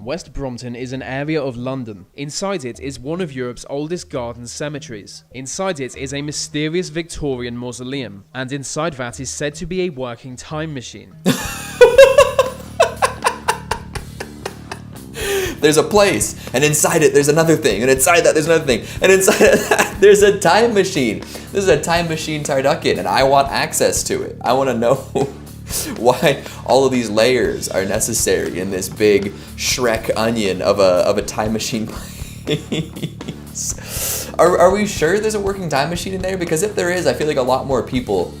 West Brompton is an area of London. Inside it is one of Europe's oldest garden cemeteries. Inside it is a mysterious Victorian mausoleum, and inside that is said to be a working time machine. There's a place, and inside it there's another thing, and inside that there's another thing, and inside that there's a time machine. This is a time machine turducken, and I want access to it. I want to know why all of these layers are necessary in this big Shrek onion of a time machine place. Are we sure there's a working time machine in there? Because if there is, I feel like a lot more people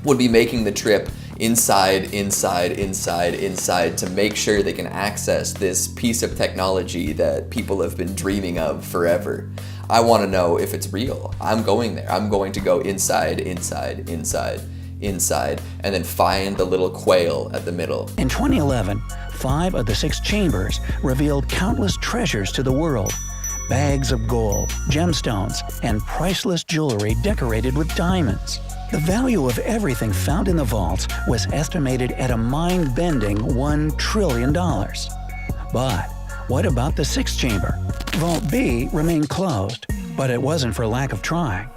would be making the trip inside to make sure they can access this piece of technology that people have been dreaming of forever. I want to know if it's real. I'm going there. I'm going to go inside, and then find the little quail at the middle. In 2011, 5 of the 6 chambers revealed countless treasures to the world. Bags of gold, gemstones, and priceless jewelry decorated with diamonds. The value of everything found in the vaults was estimated at a mind-bending $1 trillion. But what about the 6th chamber? Vault B remained closed, but it wasn't for lack of trying.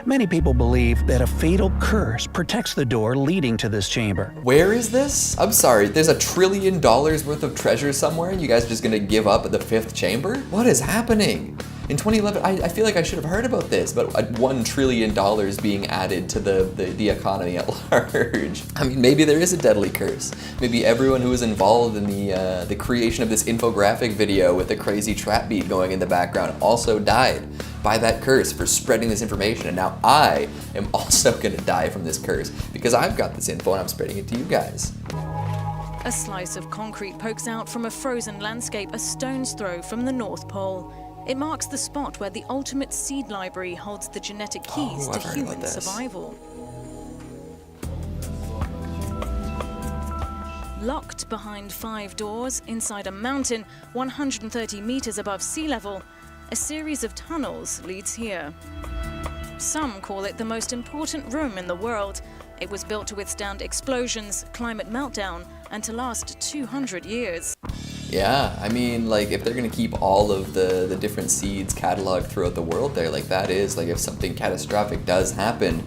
Many people believe that a fatal curse protects the door leading to this chamber. Where is this? I'm sorry, there's $1 trillion worth of treasure somewhere and you guys are just gonna give up at the 5th chamber? What is happening? In 2011, I feel like I should have heard about this, but $1 trillion being added to the economy at large. I mean, maybe there is a deadly curse. Maybe everyone who was involved in the creation of this infographic video with the crazy trap beat going in the background also died by that curse for spreading this information. And now I am also gonna die from this curse because I've got this info and I'm spreading it to you guys. A slice of concrete pokes out from a frozen landscape a stone's throw from the North Pole. It marks the spot where the ultimate seed library holds the genetic keys to human survival. Locked behind 5 doors inside a mountain 130 meters above sea level, a series of tunnels leads here. Some call it the most important room in the world. It was built to withstand explosions, climate meltdown, and to last 200 years. Yeah, I mean, like, if they're gonna keep all of the different seeds cataloged throughout the world there, like, that is, like, if something catastrophic does happen,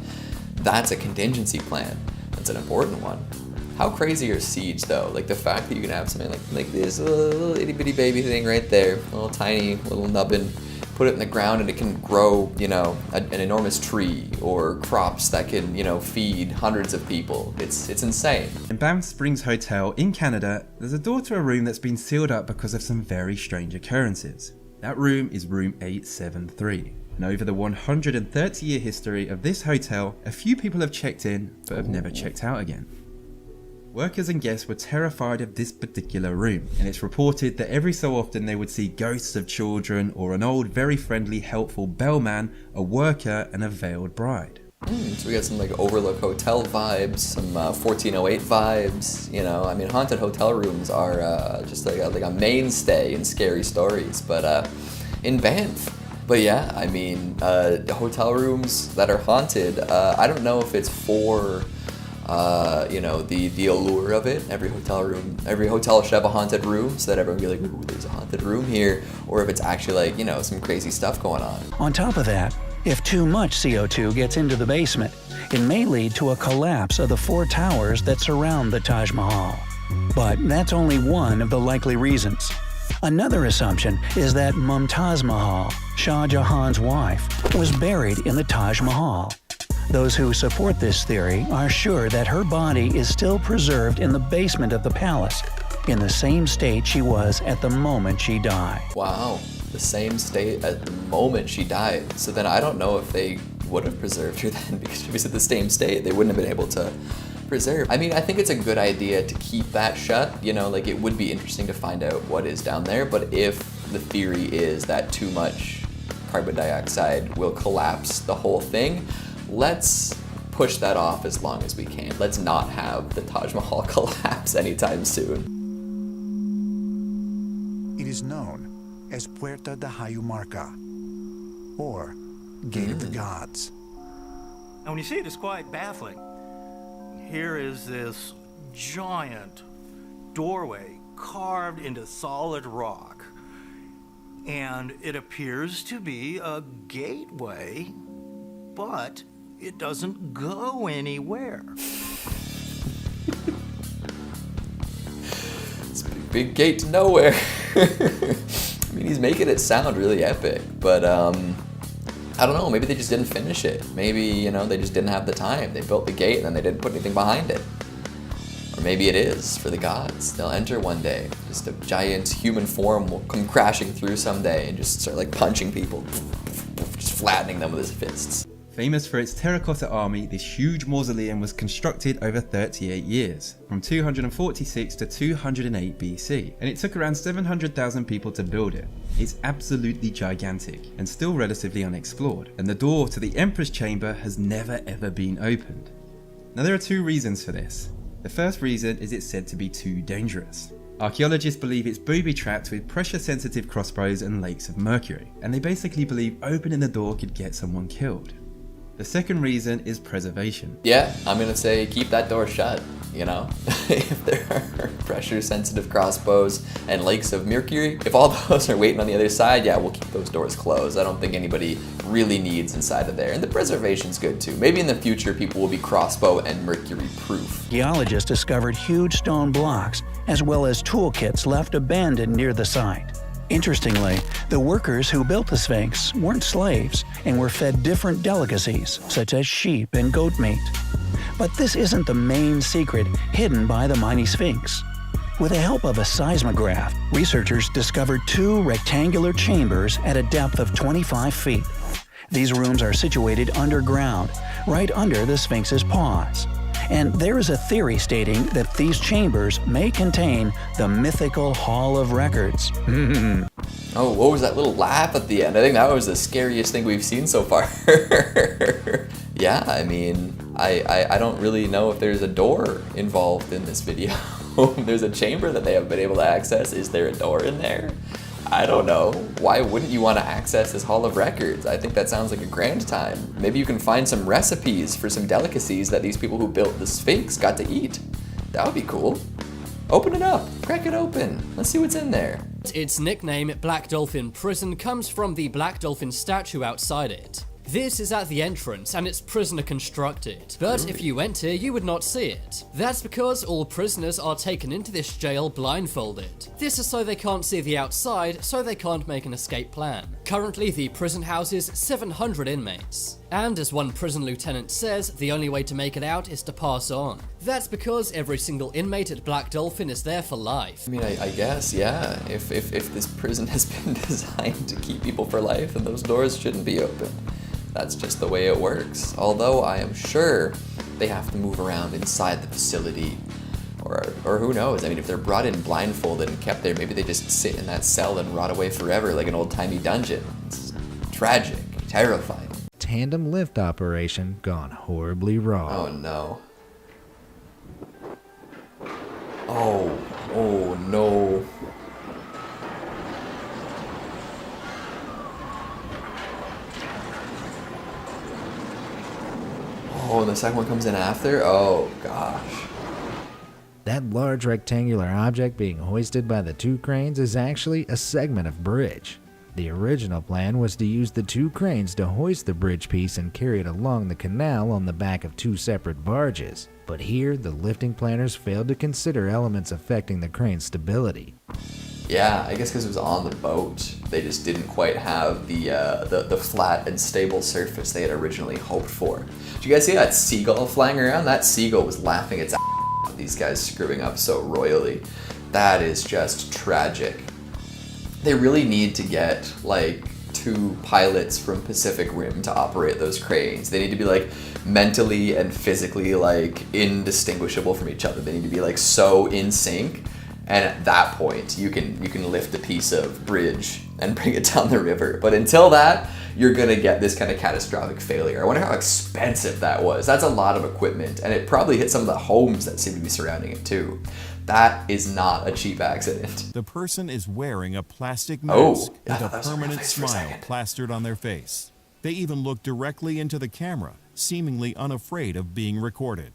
that's a contingency plan. That's an important one. How crazy are seeds, though? Like, the fact that you can have something like this little itty-bitty baby thing right there, a little tiny, little nubbin, put it in the ground and it can grow, you know, an enormous tree or crops that can, you know, feed hundreds of people. It's insane. In Banff Springs Hotel in Canada, there's a door to a room that's been sealed up because of some very strange occurrences. That room is room 873. And over the 130-year history of this hotel, a few people have checked in but have never checked out again. Workers and guests were terrified of this particular room, and it's reported that every so often they would see ghosts of children or an old, very friendly, helpful bellman, a worker, and a veiled bride. So we got some like Overlook Hotel vibes, some 1408 vibes, you know. I mean, haunted hotel rooms are just like a mainstay in scary stories, but in Banff. But yeah, I mean, hotel rooms that are haunted, I don't know if it's for you know, the allure of it. Every hotel should have a haunted room so that everyone can be like, ooh, there's a haunted room here, or if it's actually like, you know, some crazy stuff going on. On top of that, if too much CO2 gets into the basement, it may lead to a collapse of the 4 towers that surround the Taj Mahal. But that's only one of the likely reasons. Another assumption is that Mumtaz Mahal, Shah Jahan's wife, was buried in the Taj Mahal. Those who support this theory are sure that her body is still preserved in the basement of the palace, in the same state she was at the moment she died. Wow, the same state at the moment she died. So then I don't know if they would have preserved her then, because she was at the same state. They wouldn't have been able to preserve. I mean, I think it's a good idea to keep that shut. You know, like, it would be interesting to find out what is down there, but if the theory is that too much carbon dioxide will collapse the whole thing, let's push that off as long as we can. Let's not have the Taj Mahal collapse anytime soon. It is known as Puerta de Hayumarca, or Gate of the Gods. And when you see it, it's quite baffling. Here is this giant doorway carved into solid rock. And it appears to be a gateway, but it doesn't go anywhere. It's a big gate to nowhere. I mean, he's making it sound really epic, but I don't know, maybe they just didn't finish it. Maybe, you know, they just didn't have the time. They built the gate and then they didn't put anything behind it. Or maybe it is for the gods. They'll enter one day. Just a giant human form will come crashing through someday and just start like punching people, just flattening them with his fists. Famous for its terracotta army, this huge mausoleum was constructed over 38 years, from 246 to 208 BC, and it took around 700,000 people to build it. It's absolutely gigantic, and still relatively unexplored, and the door to the Emperor's Chamber has never ever been opened. Now there are two reasons for this. The first reason is it's said to be too dangerous. Archaeologists believe it's booby-trapped with pressure-sensitive crossbows and lakes of mercury, and they basically believe opening the door could get someone killed. The second reason is preservation. Yeah, I'm gonna say keep that door shut, you know? If there are pressure-sensitive crossbows and lakes of mercury, if all those are waiting on the other side, yeah, we'll keep those doors closed. I don't think anybody really needs inside of there. And the preservation's good too. Maybe in the future people will be crossbow and mercury proof. Archaeologists discovered huge stone blocks, as well as toolkits left abandoned near the site. Interestingly, the workers who built the Sphinx weren't slaves and were fed different delicacies, such as sheep and goat meat. But this isn't the main secret hidden by the mighty Sphinx. With the help of a seismograph, researchers discovered two rectangular chambers at a depth of 25 feet. These rooms are situated underground, right under the Sphinx's paws. And there is a theory stating that these chambers may contain the mythical Hall of Records. Oh, what was that little laugh at the end? I think that was the scariest thing we've seen so far. Yeah, I mean, I don't really know if there's a door involved in this video. There's a chamber that they haven't been able to access. Is there a door in there? I don't know. Why wouldn't you want to access this Hall of Records? I think that sounds like a grand time. Maybe you can find some recipes for some delicacies that these people who built the Sphinx got to eat. That would be cool. Open it up. Crack it open. Let's see what's in there. Its nickname, Black Dolphin Prison, comes from the Black Dolphin statue outside it. This is at the entrance and it's prisoner constructed, but if you enter you would not see it. That's because all prisoners are taken into this jail blindfolded. This is so they can't see the outside, so they can't make an escape plan. Currently the prison houses 700 inmates. And as one prison lieutenant says, the only way to make it out is to pass on. That's because every single inmate at Black Dolphin is there for life. I mean, I guess, yeah. If this prison has been designed to keep people for life, then those doors shouldn't be open. That's just the way it works. Although I am sure they have to move around inside the facility. Or who knows? I mean, if they're brought in blindfolded and kept there, maybe they just sit in that cell and rot away forever like an old-timey dungeon. It's tragic, terrifying. Tandem lift operation gone horribly wrong. Oh no. Oh no. Oh, and the second one comes in after? Oh gosh. That large rectangular object being hoisted by the two cranes is actually a segment of bridge. The original plan was to use the two cranes to hoist the bridge piece and carry it along the canal on the back of two separate barges. But here, the lifting planners failed to consider elements affecting the crane's stability. Yeah, I guess because it was on the boat, they just didn't quite have the flat and stable surface they had originally hoped for. Did you guys see that seagull flying around? That seagull was laughing its ass at these guys screwing up so royally. That is just tragic. They really need to get like 2 pilots from Pacific Rim to operate those cranes. They need to be like mentally and physically like indistinguishable from each other. They need to be like so in sync. And at that point, you can lift a piece of bridge and bring it down the river. But until that, you're gonna get this kind of catastrophic failure. I wonder how expensive that was. That's a lot of equipment, and it probably hit some of the homes that seem to be surrounding it too. That is not a cheap accident. The person is wearing a plastic mask with a was permanent real face for a smile second. plastered on their face. They even look directly into the camera, seemingly unafraid of being recorded.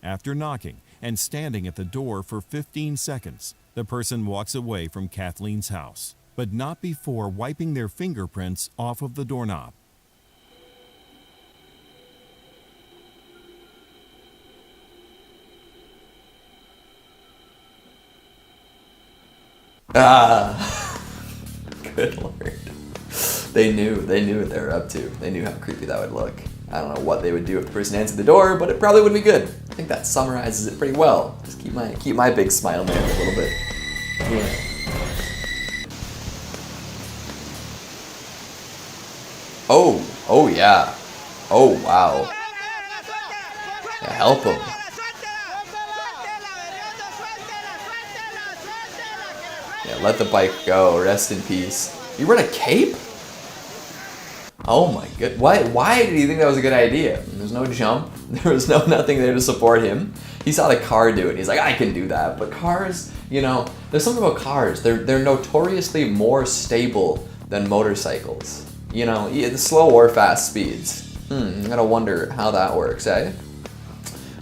After knocking, and standing at the door for 15 seconds, the person walks away from Kathleen's house, but not before wiping their fingerprints off of the doorknob. Good lord. They knew what they were up to. They knew how creepy that would look. I don't know what they would do if the person answered the door, but it probably would be good. I think that summarizes it pretty well. Just keep my big smile man a little bit. Yeah. Oh yeah. Oh wow. Yeah, help him. Yeah, let the bike go. Rest in peace. You run a cape? Oh my god. Why did he think that was a good idea? There's no jump. There was nothing there to support him. He saw the car do it. He's like, I can do that. But cars, you know, there's something about cars. They're notoriously more stable than motorcycles. You know, the slow or fast speeds. I gotta wonder how that works, eh?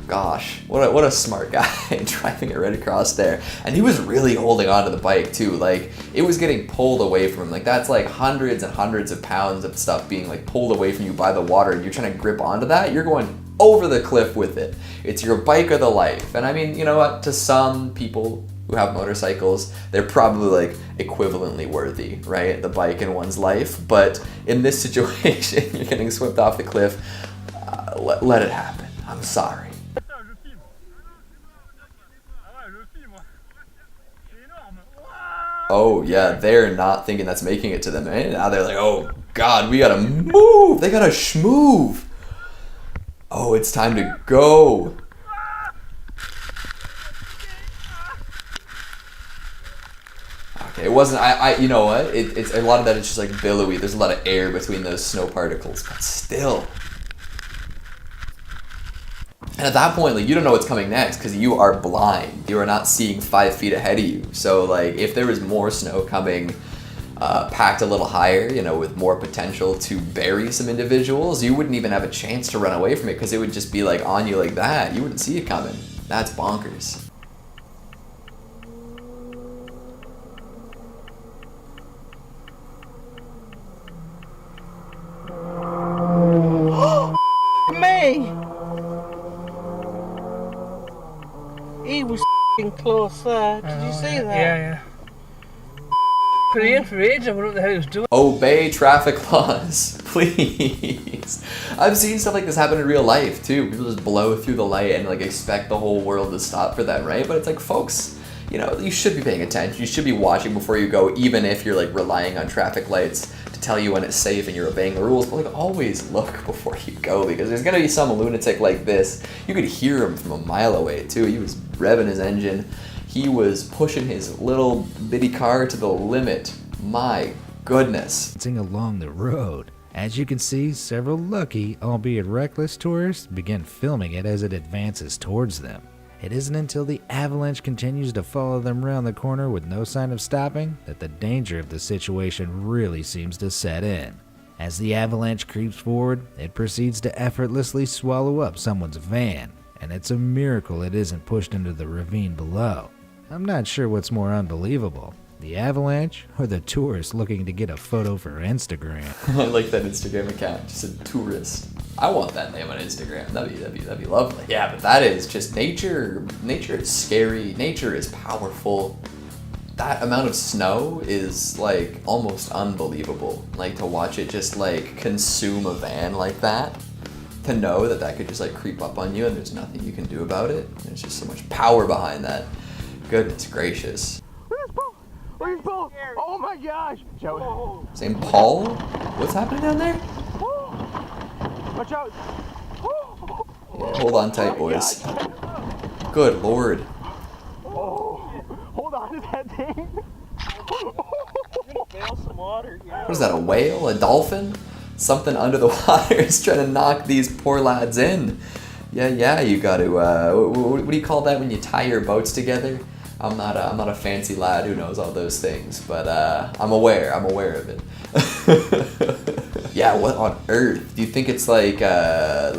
Gosh, what a smart guy driving it right across there. And he was really holding onto the bike too. Like, it was getting pulled away from him. Like, that's like hundreds and hundreds of pounds of stuff being like pulled away from you by the water, and you're trying to grip onto that. You're going over the cliff with it. It's your bike or the life. And I mean, you know what? To some people who have motorcycles, they're probably like equivalently worthy, right? The bike and one's life. But in this situation, you're getting swept off the cliff. Let it happen. I'm sorry. Oh yeah, they're not thinking that's making it to them, eh? Now they're like, oh god, we gotta move! They gotta schmoove! Oh, it's time to go! Okay, it wasn't, you know what? It's a lot of that is just like billowy. There's a lot of air between those snow particles, but still. And at that point, like, you don't know what's coming next because you are blind. You are not seeing 5 feet ahead of you. So, like, if there was more snow coming, packed a little higher, you know, with more potential to bury some individuals, you wouldn't even have a chance to run away from it because it would just be, like, on you like that. You wouldn't see it coming. That's bonkers. Me! He was close there. Did you see that? Yeah. Put it in for ages. I wonder what the hell he was doing. Obey traffic laws, please. I've seen stuff like this happen in real life too. People just blow through the light and like expect the whole world to stop for them, right? But it's like, folks, you know, you should be paying attention. You should be watching before you go, even if you're like relying on traffic lights to tell you when it's safe and you're obeying the rules. But like, always look before you go, because there's gonna be some lunatic like this. You could hear him from a mile away too. He was revving his engine. He was pushing his little bitty car to the limit. My goodness. Along the road. As you can see, several lucky, albeit reckless tourists begin filming it as it advances towards them. It isn't until the avalanche continues to follow them around the corner with no sign of stopping that the danger of the situation really seems to set in. As the avalanche creeps forward, it proceeds to effortlessly swallow up someone's van, and it's a miracle it isn't pushed into the ravine below. I'm not sure what's more unbelievable, the avalanche or the tourist looking to get a photo for Instagram. I like that Instagram account, just a tourist. I want that name on Instagram. That'd be lovely. Yeah, but that is just nature. Nature is scary. Nature is powerful. That amount of snow is like almost unbelievable. Like, to watch it just like consume a van like that. To know that that could just like creep up on you and there's nothing you can do about it. There's just so much power behind that. Goodness gracious. Where's Paul? Oh my gosh! St. Paul? What's happening down there? Watch out! Yeah, hold on tight, boys. Good lord. Hold on to that thing. I'm gonna bail some water here. What is that, a whale? A dolphin? Something under the water is trying to knock these poor lads in. Yeah, you gotta, what do you call that when you tie your boats together? I'm not a fancy lad who knows all those things, but I'm aware of it. Yeah, what on earth? Do you think it's like a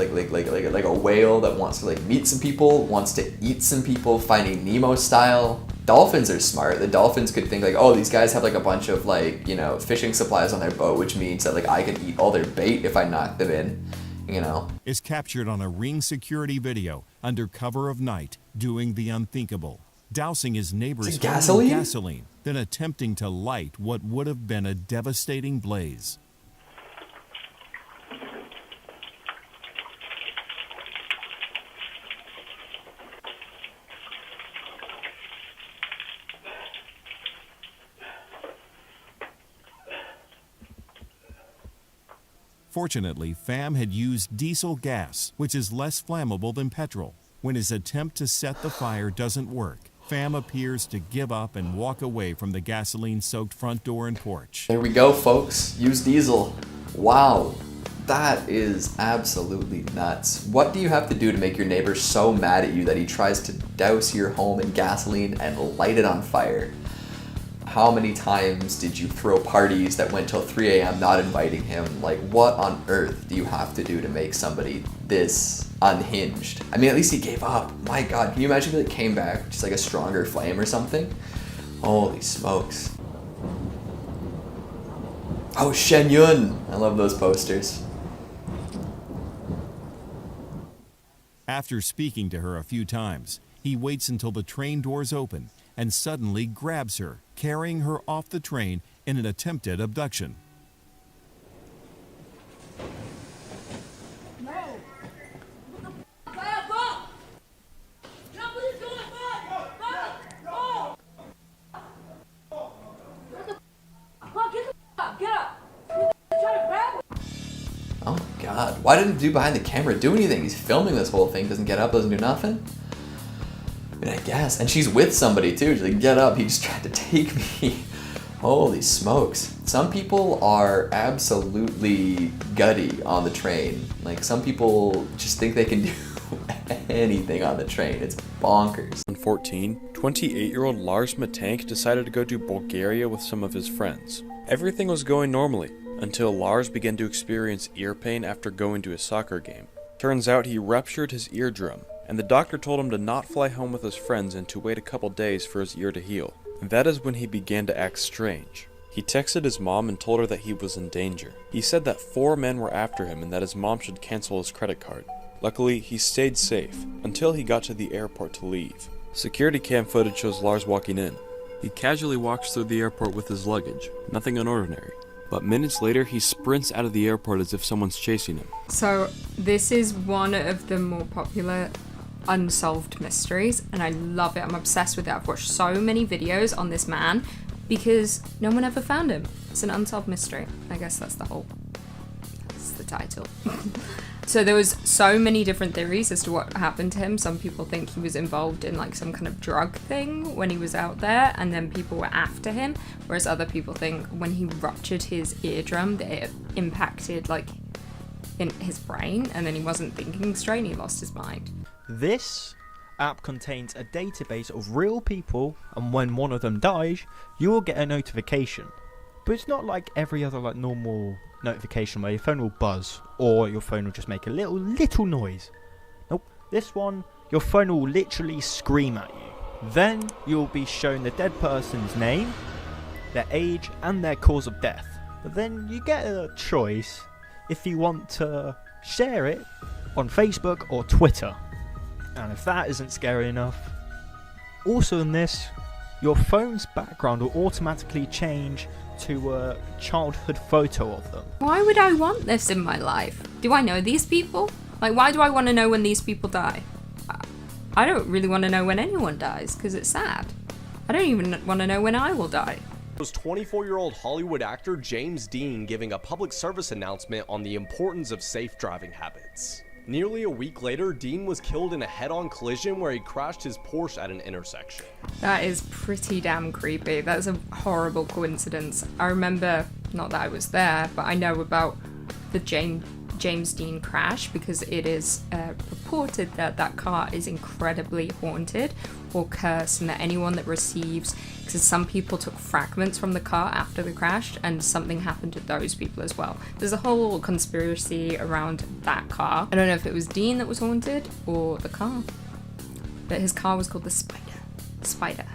whale that wants to like meet some people, wants to eat some people, Finding Nemo style? Dolphins are smart. The dolphins could think like, oh, these guys have like a bunch of like, you know, fishing supplies on their boat, which means that like I can eat all their bait if I knock them in, you know. Is captured on a Ring security video under cover of night doing the unthinkable, dousing his neighbor's home in gasoline, then attempting to light what would have been a devastating blaze. Fortunately, Pham had used diesel gas, which is less flammable than petrol. When his attempt to set the fire doesn't work, Pham appears to give up and walk away from the gasoline-soaked front door and porch. There we go, folks. Use diesel. Wow, that is absolutely nuts. What do you have to do to make your neighbor so mad at you that he tries to douse your home in gasoline and light it on fire? How many times did you throw parties that went till 3 a.m. not inviting him? Like, what on earth do you have to do to make somebody this unhinged? I mean, at least he gave up. My God, can you imagine if it came back just like a stronger flame or something? Holy smokes. Oh, Shen Yun. I love those posters. After speaking to her a few times, he waits until the train doors open and suddenly grabs her, carrying her off the train in an attempted abduction. Oh my God, why didn't the dude behind the camera do anything? He's filming this whole thing, doesn't get up, doesn't do nothing? I mean, I guess. And she's with somebody too. She's like, get up, he just tried to take me. Holy smokes. Some people are absolutely gutty on the train. Like, some people just think they can do anything on the train. It's bonkers. In 2014, 28-year-old Lars Matank decided to go to Bulgaria with some of his friends. Everything was going normally, until Lars began to experience ear pain after going to a soccer game. Turns out he ruptured his eardrum, and the doctor told him to not fly home with his friends and to wait a couple days for his ear to heal. That is when he began to act strange. He texted his mom and told her that he was in danger. He said that 4 men were after him and that his mom should cancel his credit card. Luckily, he stayed safe until he got to the airport to leave. Security cam footage shows Lars walking in. He casually walks through the airport with his luggage, nothing unordinary. But minutes later, he sprints out of the airport as if someone's chasing him. So, this is one of the more popular unsolved mysteries, and I love it. I'm obsessed with it. I've watched so many videos on this man because no one ever found him. It's an unsolved mystery. I guess that's the title. So there was so many different theories as to what happened to him. Some people think he was involved in like some kind of drug thing when he was out there, and then people were after him, whereas other people think when he ruptured his eardrum that it impacted like in his brain, and then he wasn't thinking straight and he lost his mind. This app contains a database of real people, and when one of them dies, you will get a notification. But it's not like every other like normal notification where your phone will buzz or your phone will just make a little noise. Nope, this one, your phone will literally scream at you. Then you'll be shown the dead person's name, their age, and their cause of death. But then you get a choice if you want to share it on Facebook or Twitter. And if that isn't scary enough, also in this, your phone's background will automatically change to a childhood photo of them. Why would I want this in my life? Do I know these people? Like, why do I want to know when these people die? I don't really want to know when anyone dies, because it's sad. I don't even want to know when I will die. It was 24-year-old Hollywood actor James Dean giving a public service announcement on the importance of safe driving habits. Nearly a week later, Dean was killed in a head-on collision where he crashed his Porsche at an intersection. That is pretty damn creepy. That's a horrible coincidence. I remember, not that I was there, but I know about the James James Dean crash because it is reported that that car is incredibly haunted or cursed, and that anyone that receives, because some people took fragments from the car after the crash and something happened to those people as well. There's a whole conspiracy around that car. I don't know if it was Dean that was haunted or the car, but his car was called the Spider.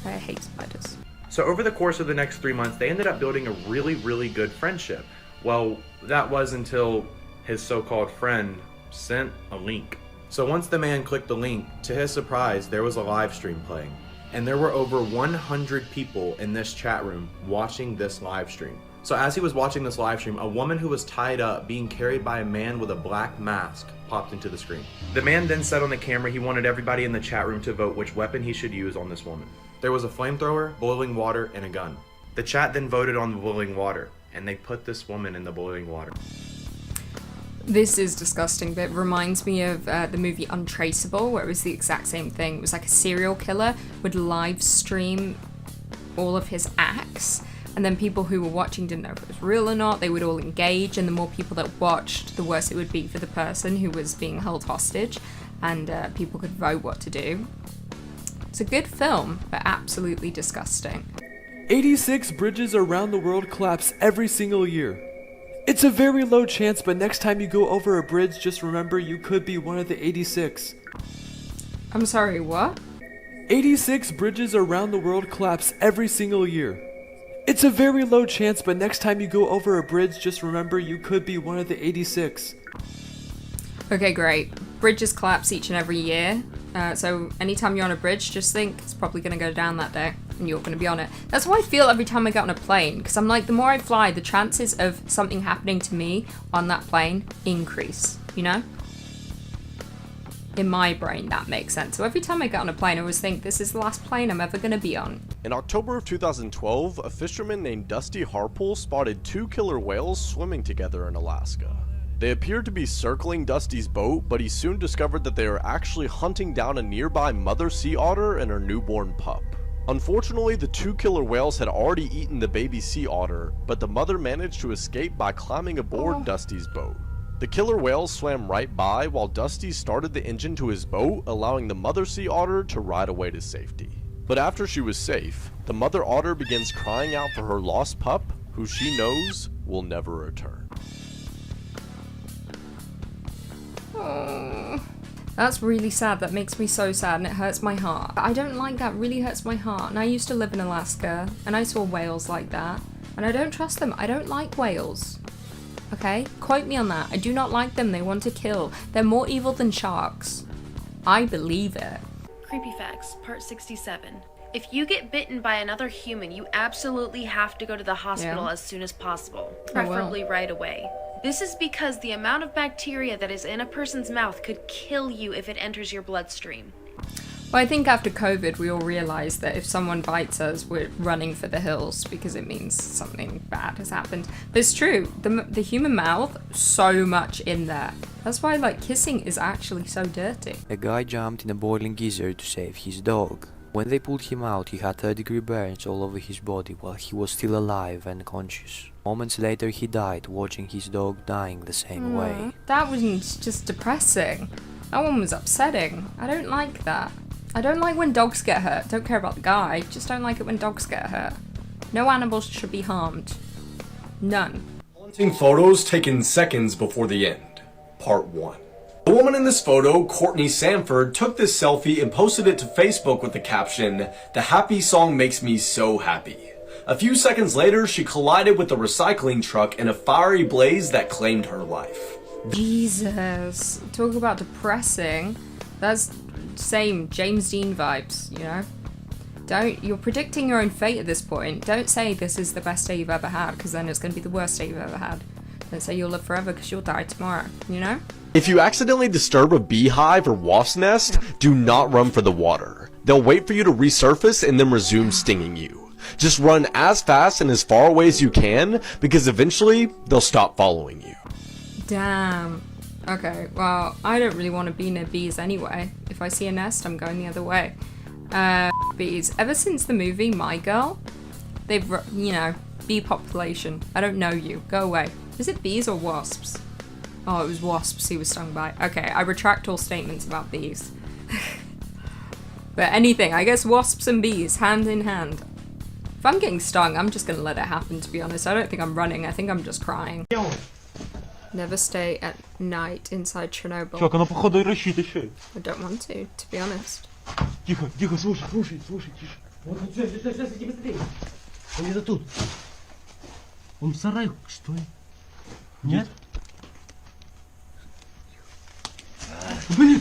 I hate spiders. So over the course of the next 3 months, they ended up building a really, really good friendship. Well, that was until his so-called friend sent a link. So once the man clicked the link, to his surprise, there was a live stream playing. And there were over 100 people in this chat room watching this live stream. So as he was watching this live stream, a woman who was tied up, being carried by a man with a black mask, popped into the screen. The man then said on the camera he wanted everybody in the chat room to vote which weapon he should use on this woman. There was a flamethrower, boiling water, and a gun. The chat then voted on the boiling water, and they put this woman in the boiling water. This is disgusting, but it reminds me of the movie Untraceable, where it was the exact same thing. It was like a serial killer would live stream all of his acts, and then people who were watching didn't know if it was real or not. They would all engage, and the more people that watched, the worse it would be for the person who was being held hostage, and people could vote what to do. It's a good film, but absolutely disgusting. 86 bridges around the world collapse every single year. It's a very low chance, but next time you go over a bridge, just remember you could be one of the 86. I'm sorry, what? 86 bridges around the world collapse every single year. It's a very low chance, but next time you go over a bridge, just remember you could be one of the 86. Okay, great. Bridges collapse each and every year. So anytime you're on a bridge, just think it's probably going to go down that day and you're going to be on it. That's how I feel every time I get on a plane, because I'm like, the more I fly, the chances of something happening to me on that plane increase, you know? In my brain, that makes sense. So every time I get on a plane, I always think this is the last plane I'm ever going to be on. In October of 2012, a fisherman named Dusty Harpool spotted 2 killer whales swimming together in Alaska. They appeared to be circling Dusty's boat, but he soon discovered that they were actually hunting down a nearby mother sea otter and her newborn pup. Unfortunately, the 2 killer whales had already eaten the baby sea otter, but the mother managed to escape by climbing aboard Dusty's boat. The killer whales swam right by while Dusty started the engine to his boat, allowing the mother sea otter to ride away to safety. But after she was safe, the mother otter begins crying out for her lost pup, who she knows will never return. Oh, that's really sad. That makes me so sad and it hurts my heart. I don't like that. Really hurts my heart. And I used to live in Alaska and I saw whales like that and I don't trust them. I don't like whales. Okay? Quote me on that. I do not like them. They want to kill. They're more evil than sharks. I believe it. Creepy Facts, Part 67. If you get bitten by another human, you absolutely have to go to the hospital as soon as possible, preferably right away. This is because the amount of bacteria that is in a person's mouth could kill you if it enters your bloodstream. Well, I think after COVID, we all realised that if someone bites us, we're running for the hills because it means something bad has happened. But it's true, the human mouth, so much in there. That's why, like, kissing is actually so dirty. A guy jumped in a boiling geyser to save his dog. When they pulled him out, he had third-degree burns all over his body while he was still alive and conscious. Moments later, he died, watching his dog dying the same way. That was just depressing. That one was upsetting. I don't like that. I don't like when dogs get hurt. Don't care about the guy, just don't like it when dogs get hurt. No animals should be harmed. None. Haunting photos taken seconds before the end. Part 1. The woman in this photo, Courtney Sanford, took this selfie and posted it to Facebook with the caption, "The happy song makes me so happy." A few seconds later, she collided with a recycling truck in a fiery blaze that claimed her life. Jesus. Talk about depressing. That's same James Dean vibes, you know? You're predicting your own fate at this point. Don't say this is the best day you've ever had, because then it's going to be the worst day you've ever had. Don't say you'll live forever, because you'll die tomorrow, you know? If you accidentally disturb a beehive or wasp's nest, do not run for the water. They'll wait for you to resurface and then resume stinging you. Just run as fast and as far away as you can, because eventually they'll stop following you. Damn. Okay, well, I don't really want to be near bees anyway. If I see a nest, I'm going the other way. Bees. Ever since the movie My Girl, they've, you know, bee population. I don't know you. Go away. Is it bees or wasps? Oh, it was wasps he was stung by. Okay, I retract all statements about bees. But anything, I guess wasps and bees, hand in hand. If I'm getting stung, I'm just gonna let it happen, to be honest. I don't think I'm running, I think I'm just crying. Never stay at night inside Chernobyl. I don't want to be honest. Тихо, тихо, слушай, слушай, слушай, тише. Вот, стой, стой, стой, стой, быстрее. Он где-то тут. Он в сарае, что ли? Нет? Блин!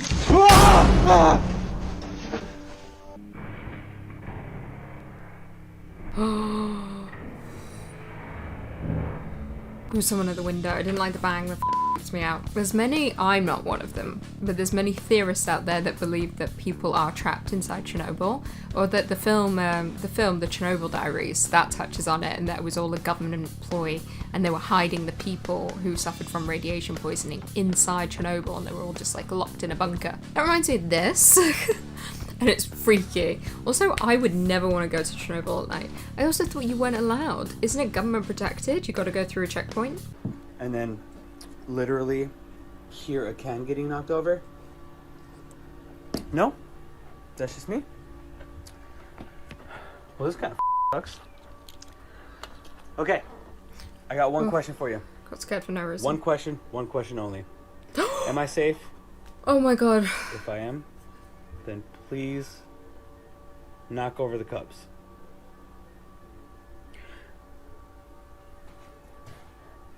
There was someone at the window. I didn't like the bang. That freaked me out. There's many, I'm not one of them, but there's many theorists out there that believe that people are trapped inside Chernobyl, or that the film, The Chernobyl Diaries, that touches on it, and that it was all a government ploy, and they were hiding the people who suffered from radiation poisoning inside Chernobyl, and they were all just like locked in a bunker. That reminds me of this. And it's freaky. Also, I would never want to go to Chernobyl at night. I also thought you weren't allowed. Isn't it government protected? You got to go through a checkpoint? And then literally hear a can getting knocked over? No? That's just me? Well, this kind of sucks. Okay. I got one question for you. Got scared for no reason. One question only. Am I safe? Oh my god. If I am, then please knock over the cups.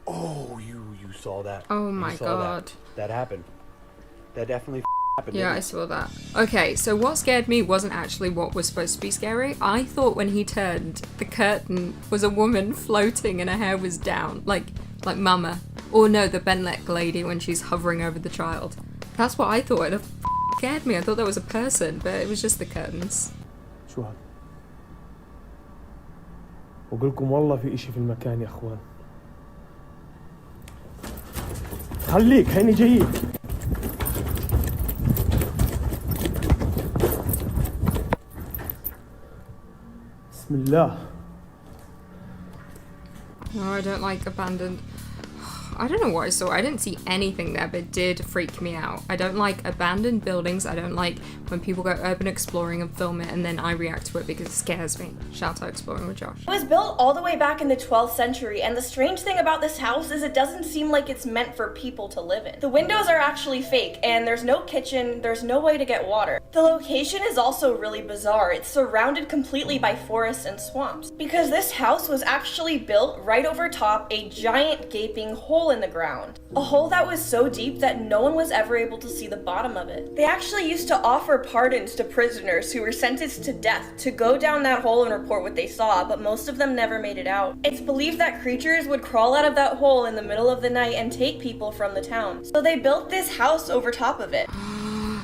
Oh, you saw that. Oh my god. That happened. That definitely happened. Yeah, I saw that. Okay, so what scared me wasn't actually what was supposed to be scary. I thought when he turned, the curtain was a woman floating and her hair was down, like Mama. Or no, the Benlek lady when she's hovering over the child. That's what I thought. It scared me. I thought that was a person, but it was just the curtains. شو هذا؟ وقولكم والله في إشي في المكان يا أخوان. خليك هيني جايين. بسم الله. No, I don't like abandoned. I don't know what I saw. I didn't see anything there, but it did freak me out. I don't like abandoned buildings. I don't like when people go urban exploring and film it and then I react to it because it scares me. Shout out Exploring with Josh. It was built all the way back in the 12th century, and the strange thing about this house is it doesn't seem like it's meant for people to live in. The windows are actually fake, and there's no kitchen, there's no way to get water. The location is also really bizarre. It's surrounded completely by forests and swamps, because this house was actually built right over top a giant gaping hole in the ground. A hole that was so deep that no one was ever able to see the bottom of it. They actually used to offer pardons to prisoners who were sentenced to death to go down that hole and report what they saw, but most of them never made it out. It's believed that creatures would crawl out of that hole in the middle of the night and take people from the town. So they built this house over top of it.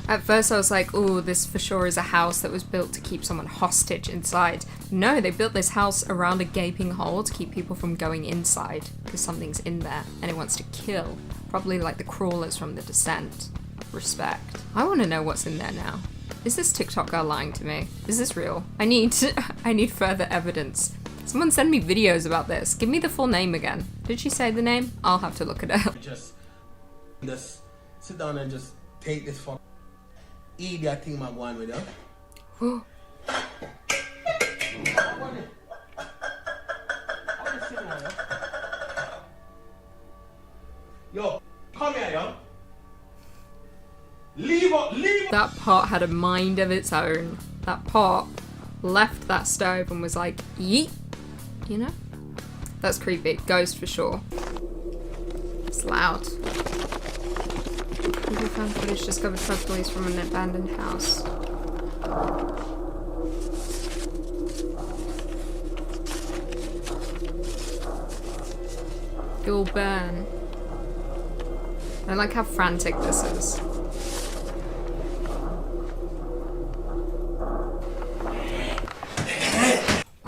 At first I was like, oh, this for sure is a house that was built to keep someone hostage inside. No, they built this house around a gaping hole to keep people from going inside, because something's in there and it wants to kill. Probably like the crawlers from The Descent. Respect. I want to know what's in there now. Is this TikTok girl lying to me? Is this real? I need further evidence. Someone send me videos about this. Give me the full name again. Did she say the name? I'll have to look it up. Just sit down and just take this fuck idiot thing I'm going with you. Yo, come here, yo. Leave. That pot had a mind of its own. That pot left that stove and was like, yeet. You know? That's creepy. Ghost for sure. It's loud. People found footage discovered by police from an abandoned house. It will burn. I like how frantic this is.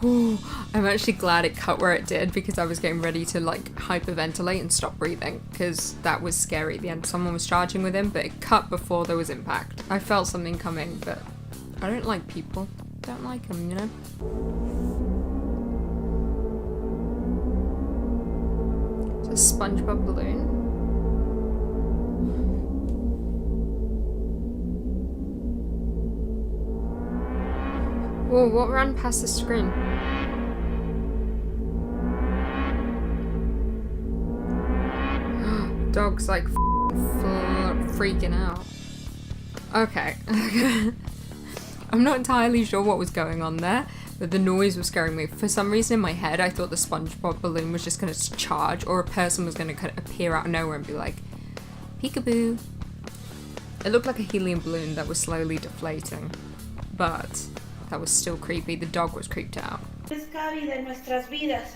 Ooh, I'm actually glad it cut where it did because I was getting ready to like hyperventilate and stop breathing because that was scary at the end. Someone was charging with him, but it cut before there was impact. I felt something coming, but I don't like people. Don't like them, you know? It's a SpongeBob balloon. Whoa, what ran past the screen? Dog's like freaking out. Okay. I'm not entirely sure what was going on there, but the noise was scaring me. For some reason in my head, I thought the SpongeBob balloon was just going to charge, or a person was going to kind of appear out of nowhere and be like, peekaboo. It looked like a helium balloon that was slowly deflating, but that was still creepy. The dog was creeped out. En nuestras vidas.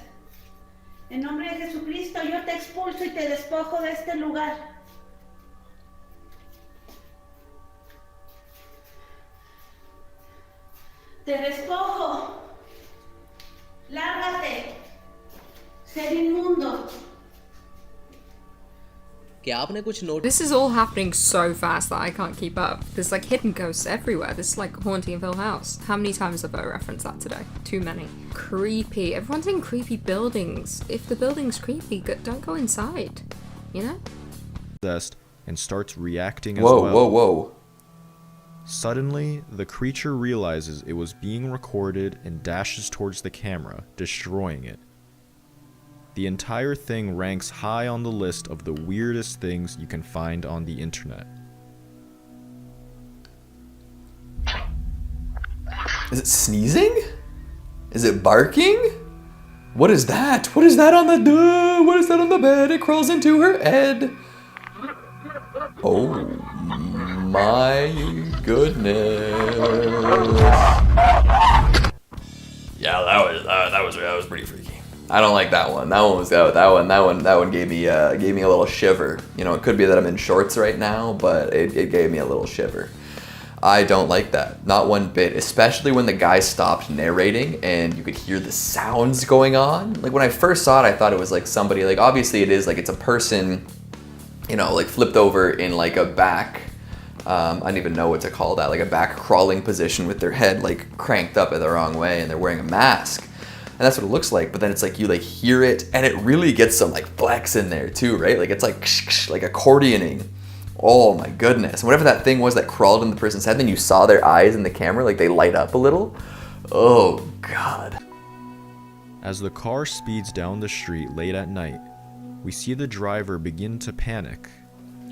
En nombre de Jesucristo, yo te expulso y te despojo de este lugar. Te despojo. Lárgate. Ser inmundo. This is all happening so fast that I can't keep up. There's like hidden ghosts everywhere. This is like Haunting of Hill House. How many times have I referenced that today? Too many. Creepy. Everyone's in creepy buildings. If the building's creepy, don't go inside. You know? Possessed and starts reacting as Whoa, well. whoa, whoa. Suddenly, the creature realizes it was being recorded and dashes towards the camera, destroying it. The entire thing ranks high on the list of the weirdest things you can find on the internet. Is it sneezing? Is it barking? What is that? What is that on the what is that on the bed? It crawls into her head. Oh my goodness. Yeah, that was pretty freaky. I don't like that one. That one gave me a little shiver. You know, it could be that I'm in shorts right now, but it gave me a little shiver. I don't like that, not one bit. Especially when the guy stopped narrating and you could hear the sounds going on. Like when I first saw it, I thought it was like somebody. Like obviously it is like it's a person, you know, like flipped over in like a back. I don't even know what to call that. Like a back crawling position with their head like cranked up in the wrong way, and they're wearing a mask. And that's what it looks like, but then it's like you like hear it, and it really gets some like flex in there too, right? Like it's like accordioning. Oh my goodness. And whatever that thing was that crawled in the person's head, then you saw their eyes in the camera, like they light up a little. Oh God. As the car speeds down the street late at night, we see the driver begin to panic,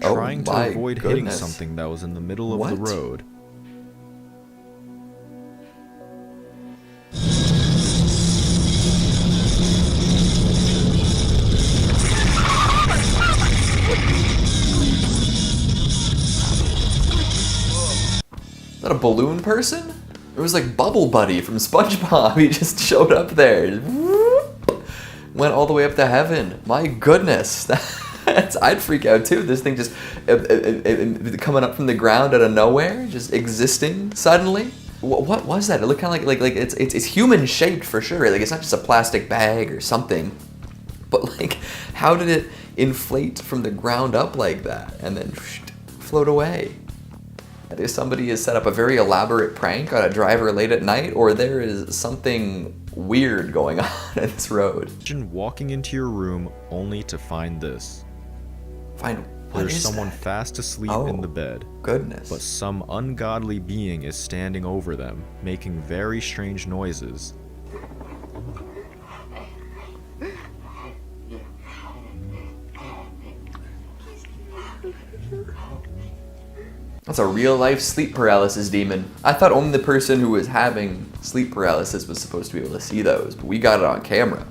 trying to avoid hitting something that was in the middle of the road. Is that a balloon person? It was like Bubble Buddy from SpongeBob. He just showed up there. Went all the way up to heaven. My goodness. I'd freak out too. This thing just coming up from the ground out of nowhere, just existing suddenly. What was that? It looked kind of like it's human shaped for sure. Like it's not just a plastic bag or something. But like, how did it inflate from the ground up like that and then float away? Either somebody has set up a very elaborate prank on a driver late at night, or there is something weird going on in this road. Imagine walking into your room only to find this. There's someone fast asleep in the bed. Goodness. But some ungodly being is standing over them, making very strange noises. That's a real-life sleep paralysis demon. I thought only the person who was having sleep paralysis was supposed to be able to see those, but we got it on camera.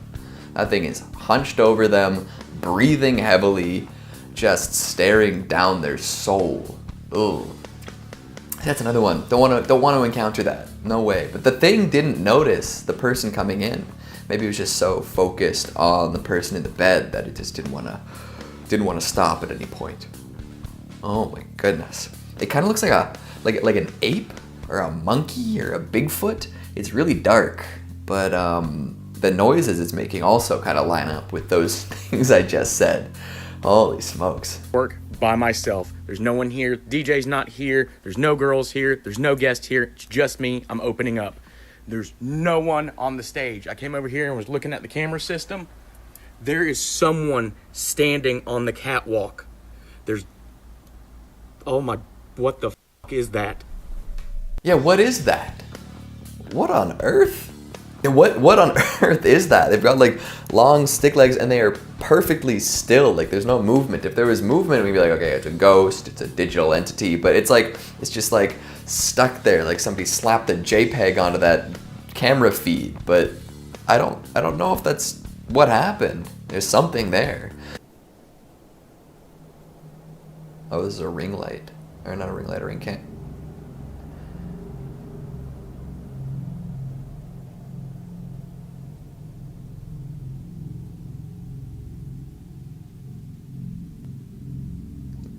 That thing is hunched over them, breathing heavily, just staring down their soul. Ugh. That's another one. Don't want to encounter that. No way. But the thing didn't notice the person coming in. Maybe it was just so focused on the person in the bed that it just didn't want to stop at any point. Oh my goodness. It kind of looks like an ape or a monkey or a Bigfoot. It's really dark, but the noises it's making also kind of line up with those things I just said. Holy smokes. Work by myself. There's no one here. DJ's not here. There's no girls here. There's no guest here. It's just me. I'm opening up. There's no one on the stage. I came over here and was looking at the camera system. There is someone standing on the catwalk. Oh my, what the f*** is that? Yeah, what is that? What on earth? What on earth is that? They've got like long stick legs and they are perfectly still. Like there's no movement. If there was movement, we'd be like, okay, it's a ghost, it's a digital entity. But it's just like stuck there. Like somebody slapped a JPEG onto that camera feed. But I don't know if that's what happened. There's something there. Oh, this is a ring light. Or not a ring light, a ring cam.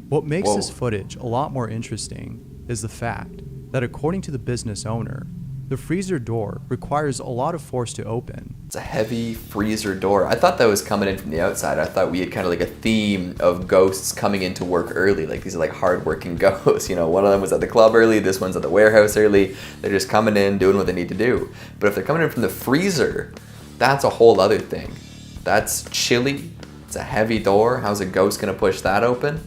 What makes Whoa. this footage a lot more interesting is the fact that according to the business owner, the freezer door requires a lot of force to open. It's a heavy freezer door. I thought that was coming in from the outside. I thought we had kind of like a theme of ghosts coming into work early. Like these are like hardworking ghosts. You know, one of them was at the club early, this one's at the warehouse early. They're just coming in, doing what they need to do. But if they're coming in from the freezer, that's a whole other thing. That's chilly. It's a heavy door. How's a ghost gonna push that open?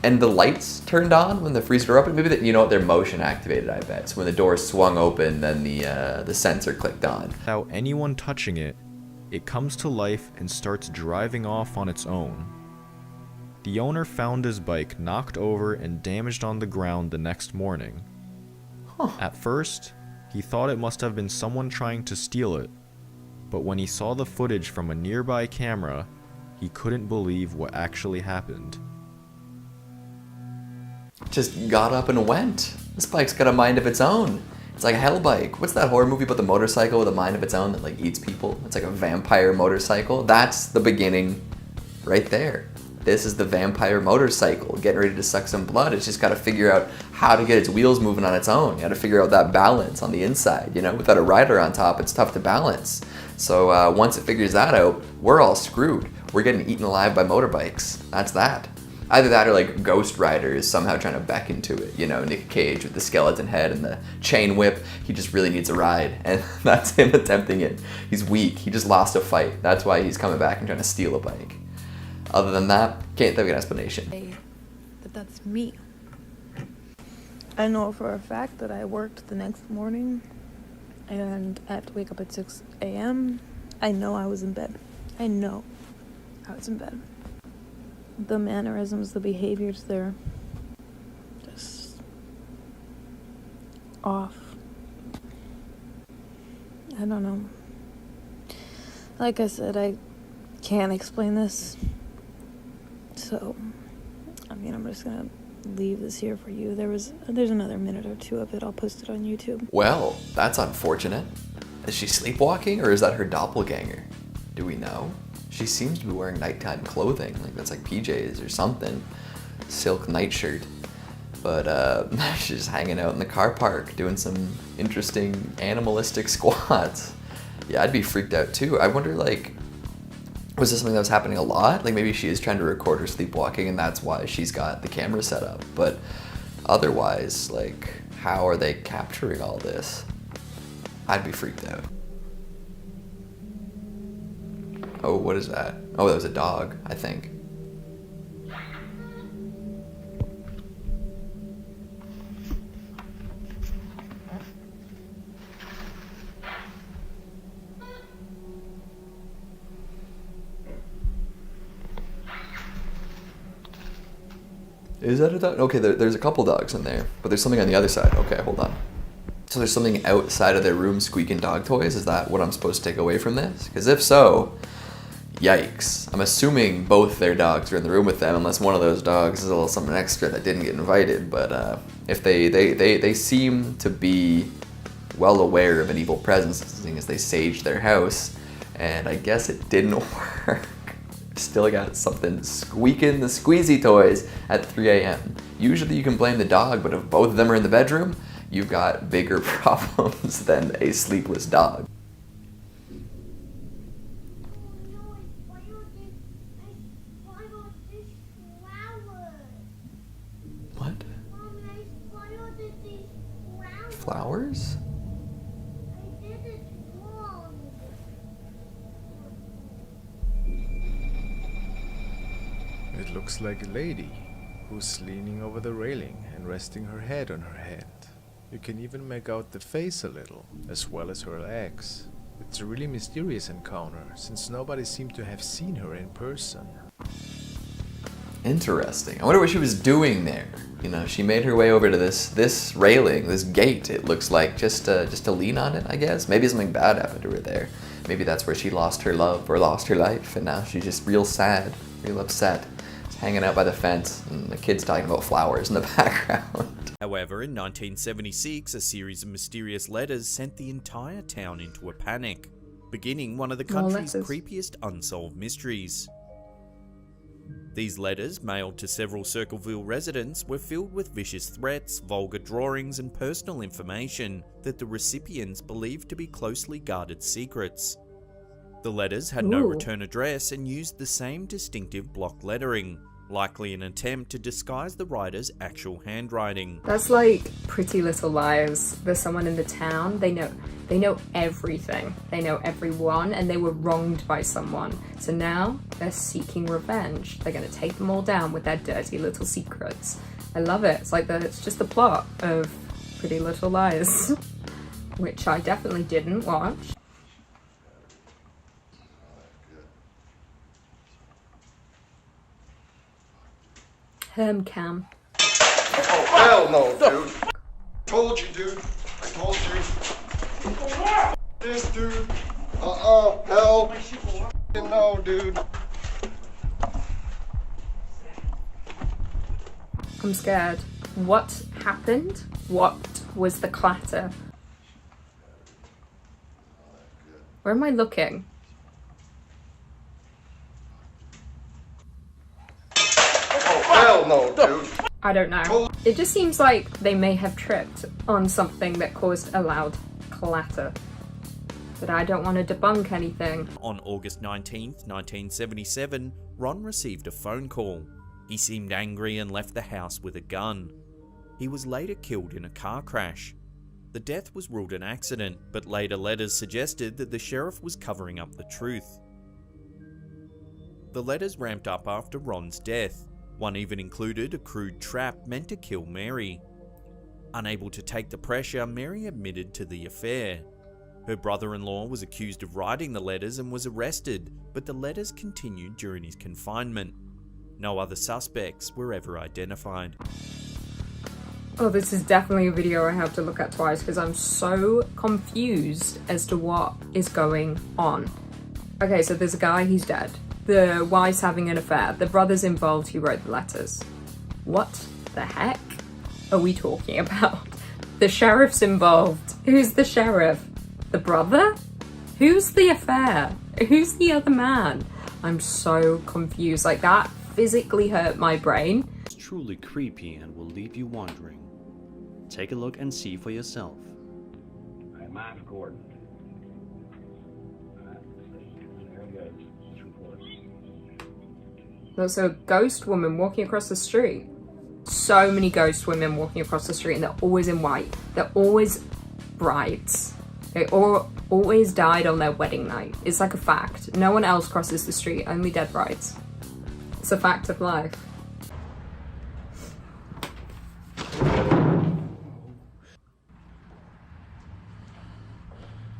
And the lights turned on when the freezer door opened. Maybe you know what? They're motion activated, I bet. So when the door swung open, then the sensor clicked on. Without anyone touching it, it comes to life and starts driving off on its own. The owner found his bike knocked over and damaged on the ground the next morning. At first, he thought it must have been someone trying to steal it, but when he saw the footage from a nearby camera, he couldn't believe what actually happened. Just got up and went. This bike's got a mind of its own. It's like a hell bike. What's that horror movie about the motorcycle with a mind of its own that like eats people? It's like a vampire motorcycle. That's the beginning right there. This is the vampire motorcycle getting ready to suck some blood. It's just got to figure out how to get its wheels moving on its own. You got to figure out that balance on the inside. You know, without a rider on top, it's tough to balance. So once it figures that out, we're all screwed. We're getting eaten alive by motorbikes. That's that. Either that or like Ghost Rider is somehow trying to beckon to it. You know, Nick Cage with the skeleton head and the chain whip. He just really needs a ride. And that's him attempting it. He's weak. He just lost a fight. That's why he's coming back and trying to steal a bike. Other than that, can't think of an explanation. That's me. I know for a fact that I worked the next morning and I have to wake up at 6 a.m. I know I was in bed. I know I was in bed. The mannerisms, the behaviors, they're just off. I don't know. Like I said, I can't explain this. So, I mean, I'm just gonna leave this here for you. There's another minute or two of it. I'll post it on YouTube. Well, that's unfortunate. Is she sleepwalking or is that her doppelganger? Do we know? She seems to be wearing nighttime clothing, like that's like PJs or something. Silk nightshirt. But she's just hanging out in the car park doing some interesting animalistic squats. Yeah, I'd be freaked out too. I wonder, like, was this something that was happening a lot? Like maybe she is trying to record her sleepwalking and that's why she's got the camera set up. But otherwise, like, how are they capturing all this? I'd be freaked out. Oh, what is that? Oh, that was a dog, I think. Is that a dog? Okay, there's a couple dogs in there, but there's something on the other side. Okay, hold on. So there's something outside of their room squeaking dog toys? Is that what I'm supposed to take away from this? Because if so, yikes. I'm assuming both their dogs are in the room with them, unless one of those dogs is a little something extra that didn't get invited. But if they seem to be well aware of an evil presence, seeing as they saged their house, and I guess it didn't work. Still got something squeaking the squeezy toys at 3 a.m. Usually you can blame the dog, but if both of them are in the bedroom, you've got bigger problems than a sleepless dog. What? Flowers? It looks like a lady who's leaning over the railing and resting her head on her hand. You can even make out the face a little, as well as her legs. It's a really mysterious encounter, since nobody seemed to have seen her in person. Interesting. I wonder what she was doing there. You know, she made her way over to this railing, this gate, it looks like, just to lean on it, I guess. Maybe something bad happened to her there. Maybe that's where she lost her love or lost her life, and now she's just real sad, real upset. Just hanging out by the fence, and the kid's talking about flowers in the background. However, in 1976, a series of mysterious letters sent the entire town into a panic, beginning one of the country's creepiest unsolved mysteries. These letters, mailed to several Circleville residents, were filled with vicious threats, vulgar drawings, and personal information that the recipients believed to be closely guarded secrets. The letters had no return address and used the same distinctive block lettering, likely an attempt to disguise the writer's actual handwriting. That's like Pretty Little Liars. There's someone in the town, they know everything. They know everyone, and they were wronged by someone. So now they're seeking revenge. They're gonna take them all down with their dirty little secrets. I love it. It's like it's just the plot of Pretty Little Liars, which I definitely didn't watch. Cam. Oh, hell no, dude. Told you, dude. I told you. This dude. Hell. No, dude. I'm scared. What happened? What was the clatter? Where am I looking? Hell no, dude. I don't know. It just seems like they may have tripped on something that caused a loud clatter. But I don't want to debunk anything. On August 19th, 1977, Ron received a phone call. He seemed angry and left the house with a gun. He was later killed in a car crash. The death was ruled an accident, but later letters suggested that the sheriff was covering up the truth. The letters ramped up after Ron's death. One even included a crude trap meant to kill Mary. Unable to take the pressure, Mary admitted to the affair. Her brother-in-law was accused of writing the letters and was arrested, but the letters continued during his confinement. No other suspects were ever identified. Oh, this is definitely a video I have to look at twice because I'm so confused as to what is going on. Okay, so there's a guy, he's dead. The wife's having an affair. The brother's involved who wrote the letters. What the heck are we talking about? The sheriff's involved. Who's the sheriff? The brother? Who's the affair? Who's the other man? I'm so confused. Like, that physically hurt my brain. It's truly creepy and will leave you wondering. Take a look and see for yourself. Mine's Gordon. Very good. There's a ghost woman walking across the street. So many ghost women walking across the street, and they're always in white. They're always brides. They always died on their wedding night. It's like a fact. No one else crosses the street, only dead brides. It's a fact of life.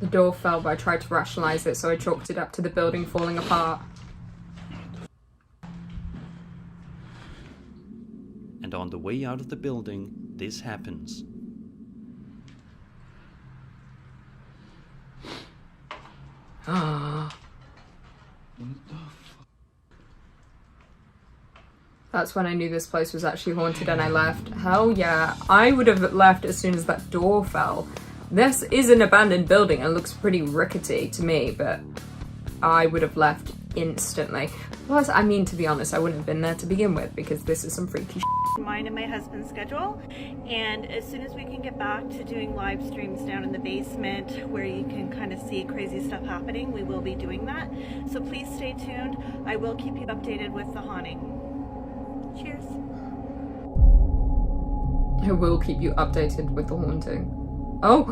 The door fell, but I tried to rationalize it, so I chalked it up to the building falling apart. And on the way out of the building, this happens. That's when I knew this place was actually haunted and I left. Hell yeah, I would have left as soon as that door fell. This is an abandoned building and looks pretty rickety to me, but I would have left instantly. Plus, I mean, to be honest, I wouldn't have been there to begin with because this is some freaky shit. Mine and my husband's schedule, and as soon as we can get back to doing live streams down in the basement where you can kind of see crazy stuff happening, we will be doing that. So please stay tuned. I will keep you updated with the haunting. Cheers. I will keep you updated with the haunting. Oh!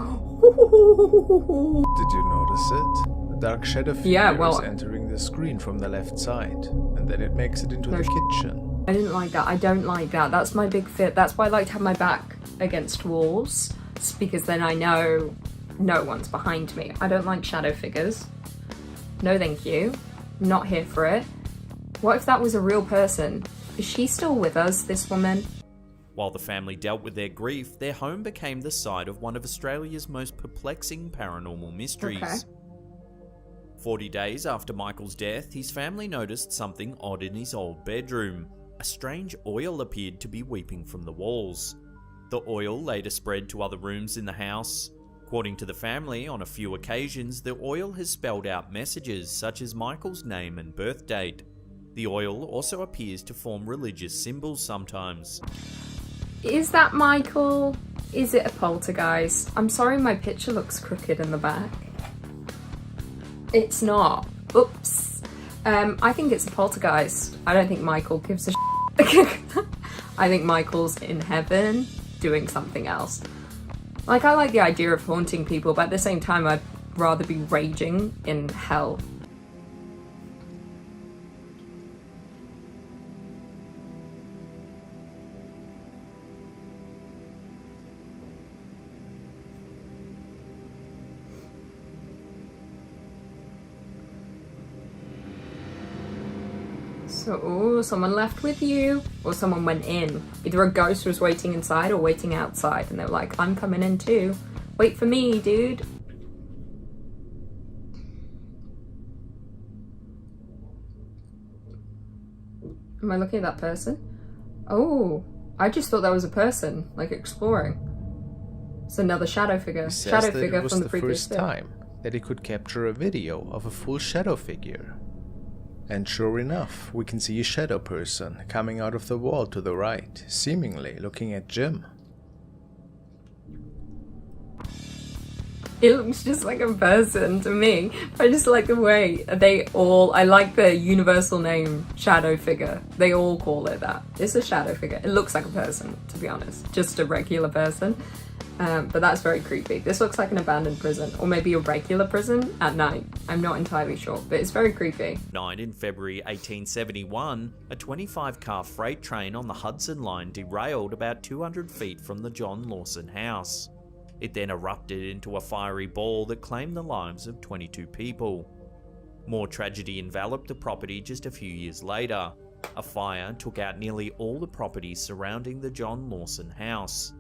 Did you notice it? A dark shadow figure is entering the screen from the left side, and then it makes it into the kitchen. I didn't like that. I don't like that. That's my big fear. That's why I like to have my back against walls, lights because then I know no one's behind me. I don't like shadow figures. No thank you. Not here for it. What if that was a real person? Is she still with us, this woman? While the family dealt with their grief, their home became the site of one of Australia's most perplexing paranormal mysteries. Okay. 40 days after Michael's death, his family noticed something odd in his old bedroom. A strange oil appeared to be weeping from the walls. The oil later spread to other rooms in the house. According to the family, on a few occasions, the oil has spelled out messages such as Michael's name and birth date. The oil also appears to form religious symbols sometimes. Is that Michael? Is it a poltergeist? I'm sorry my picture looks crooked in the back. It's not. Oops. I think it's a poltergeist. I don't think Michael gives a shit. I think Michael's in heaven doing something else. Like, I like the idea of haunting people, but at the same time I'd rather be raging in hell. So, ooh, someone left with you, or someone went in. Either a ghost was waiting inside or waiting outside, and they were like, I'm coming in too. Wait for me, dude. Am I looking at that person? Oh, I just thought that was a person, like exploring. It's another shadow figure. He says Shadow that figure it was from the the previous first film. time that he could capture a video of a full shadow figure. And sure enough, we can see a shadow person coming out of the wall to the right, seemingly looking at Jim. It looks just like a person to me. I just like the way I like the universal name shadow figure. They all call it that. It's a shadow figure. It looks like a person, to be honest. Just a regular person. But that's very creepy. This looks like an abandoned prison, or maybe a regular prison at night. I'm not entirely sure, but it's very creepy. Night in February 1871, a 25-car freight train on the Hudson Line derailed about 200 feet from the John Lawson house. It then erupted into a fiery ball that claimed the lives of 22 people. More tragedy enveloped the property just a few years later. A fire took out nearly all the properties surrounding the John Lawson house.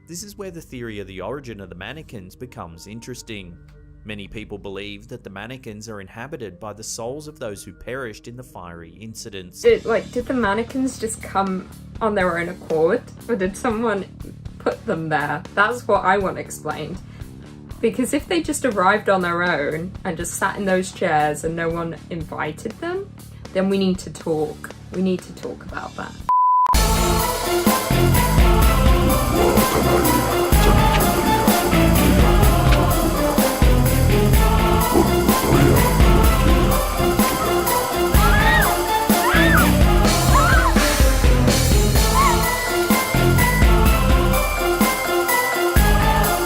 This is where the theory of the origin of the mannequins becomes interesting. Many people believe that the mannequins are inhabited by the souls of those who perished in the fiery incidents. Did the mannequins just come on their own accord? Or did someone put them there? That's what I want explained. Because if they just arrived on their own and just sat in those chairs and no one invited them, then we need to talk. We need to talk about that.